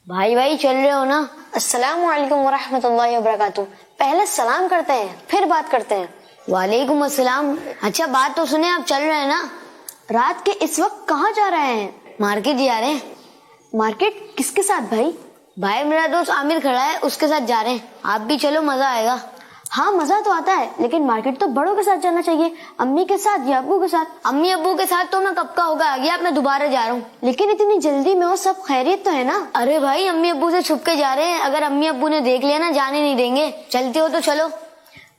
بھائی بھائی چل رہے ہو نا؟ السلام علیکم ورحمۃ اللہ وبرکاتہ. پہلے سلام کرتے ہیں پھر بات کرتے ہیں. وعلیکم السلام. اچھا بات تو سنیں, آپ چل رہے ہیں نا؟ رات کے اس وقت کہاں جا رہے ہیں؟ مارکیٹ جا رہے ہیں. مارکیٹ کس کے ساتھ بھائی؟ بھائی میرا دوست عامر کھڑا ہے, اس کے ساتھ جا رہے ہیں. آپ بھی چلو, مزہ آئے گا. ہاں مزہ تو آتا ہے, لیکن مارکیٹ تو بڑوں کے ساتھ جانا چاہیے. امی کے ساتھ یا ابو کے ساتھ؟ امی ابو کے ساتھ تو میں کب کا ہوگا آ گیا, اب میں دوبارہ جا رہا ہوں. لیکن اتنی جلدی میں وہ سب خیریت تو ہے نا؟ ارے بھائی امی ابو سے چھپ کے جا رہے ہیں, اگر امی ابو نے دیکھ لیا نا جانے نہیں دیں گے. چلتے ہو تو چلو.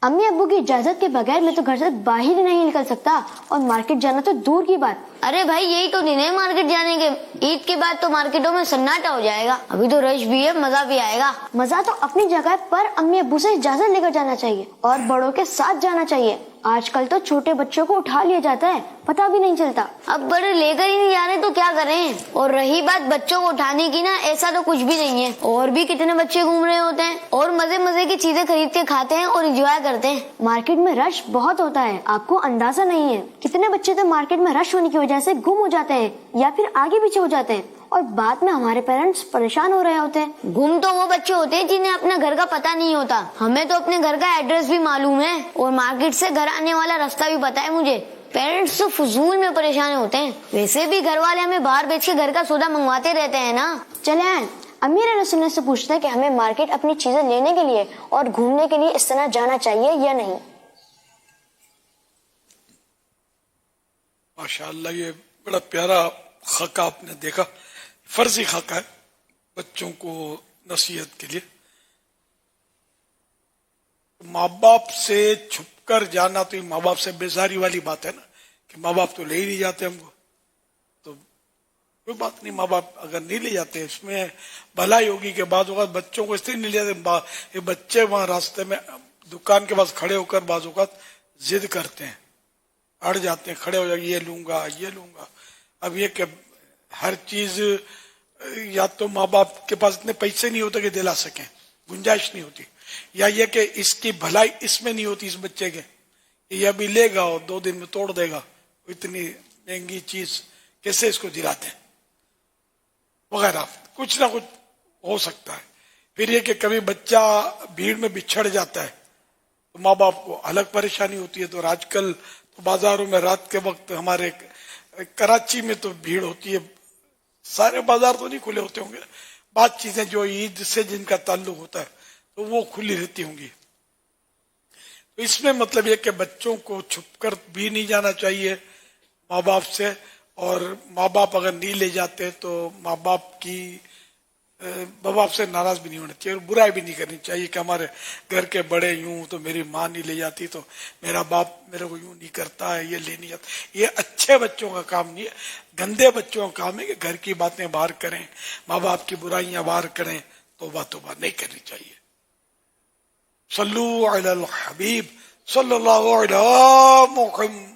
امی ابو کی اجازت کے بغیر میں تو گھر سے باہر ہی نہیں نکل سکتا, اور مارکیٹ جانا تو دور کی بات. ارے بھائی یہی تو دن ہے مارکیٹ جانے کے. عید کے بعد تو مارکیٹوں میں سناٹا ہو جائے گا, ابھی تو رش بھی ہے, مزہ بھی آئے گا. مزہ تو اپنی جگہ پر امی ابو سے اجازت لے کر جانا چاہیے, اور بڑوں کے ساتھ جانا چاہیے. آج کل تو چھوٹے بچوں کو اٹھا لیا جاتا ہے, پتہ بھی نہیں چلتا. اب بڑے لے کر ہی نہیں جا رہے تو کیا کریں. اور رہی بات بچوں کو اٹھانے کی نا, ایسا تو کچھ بھی نہیں ہے. اور بھی کتنے بچے گھوم رہے ہوتے ہیں اور مزے مزے کی چیزیں خرید کے کھاتے ہیں اور انجوائے کرتے ہیں. مارکیٹ میں رش بہت ہوتا ہے, آپ کو اندازہ نہیں ہے. کتنے بچے تو مارکیٹ میں رش ہونے کی وجہ سے گم ہو جاتے ہیں یا پھر آگے پیچھے ہو جاتے ہیں, اور بعد میں ہمارے پیرنٹس پریشان ہو رہے ہوتے ہیں. گم تو وہ بچے ہوتے ہیں جنہیں اپنا گھر کا پتہ نہیں ہوتا. ہمیں تو اپنے گھر کا ایڈریس بھی معلوم ہے, اور مارکیٹ سے گھر آنے والا راستہ بھی پتا ہے مجھے. پیرنٹس تو فضول میں پریشان ہوتے ہیں. ویسے بھی گھر والے ہمیں باہر بیچ کے گھر کا سودا منگواتے رہتے ہیں نا. چلے امیر رسول سے پوچھتے ہیں کہ ہمیں مارکیٹ اپنی چیزیں لینے کے لیے اور گھومنے کے لیے اس طرح جانا چاہیے یا نہیں. ماشاءاللہ, یہ بڑا پیارا خاکہ آپ نے دیکھا, فرضی خاکہ ہے بچوں کو نصیحت کے لیے. ماں باپ سے چھپ کر جانا تو یہ ماں باپ سے بیزاری والی بات ہے نا, کہ ماں باپ تو لے ہی نہیں جاتے ہم کو, تو کوئی بات نہیں. ماں باپ اگر نہیں لے جاتے اس میں بھلائی ہوگی کہ بعض اوقات بچوں کو اس لیے نہیں لے جاتے, یہ بچے وہاں راستے میں دکان کے پاس کھڑے ہو کر بعض اوقات ضد کرتے ہیں, اڑ جاتے ہیں, کھڑے ہو جائے یہ لوں گا یہ لوں گا. اب یہ کہ ہر چیز یا تو ماں باپ کے پاس اتنے پیسے نہیں ہوتے کہ دلا سکیں, گنجائش نہیں ہوتی, یا یہ کہ اس کی بھلائی اس میں نہیں ہوتی اس بچے کے, یہ ابھی لے گا اور 2 دن میں توڑ دے گا, اتنی مہنگی چیز کیسے اس کو دلاتے ہیں وغیرہ. کچھ نہ کچھ ہو سکتا ہے. پھر یہ کہ کبھی بچہ بھیڑ میں بچھڑ جاتا ہے تو ماں باپ کو الگ پریشانی ہوتی ہے. تو آج کل بازاروں میں رات کے وقت, ہمارے کراچی میں تو بھیڑ ہوتی ہے, سارے بازار تو نہیں کھلے ہوتے ہوں گے, بعض چیزیں جو عید سے جن کا تعلق ہوتا ہے تو وہ کھلی رہتی ہوں گی. تو اس میں مطلب یہ کہ بچوں کو چھپ کر بھی نہیں جانا چاہیے ماں باپ سے, اور ماں باپ اگر نہیں لے جاتے تو ماں باپ سے ناراض بھی نہیں ہونا چاہیے, اور برائی بھی نہیں کرنی چاہیے کہ ہمارے گھر کے بڑے یوں, تو میری ماں نہیں لے جاتی تو میرا باپ میرے کو یوں نہیں کرتا ہے, یہ لے نہیں جاتا. یہ اچھے بچوں کا کام نہیں ہے, گندے بچوں کا کام ہے کہ گھر کی باتیں باہر کریں, ماں باپ کی برائیاں باہر کریں. توبہ نہیں کرنی چاہیے. صلو علی الحبیب صلی اللہ علیہ محمد.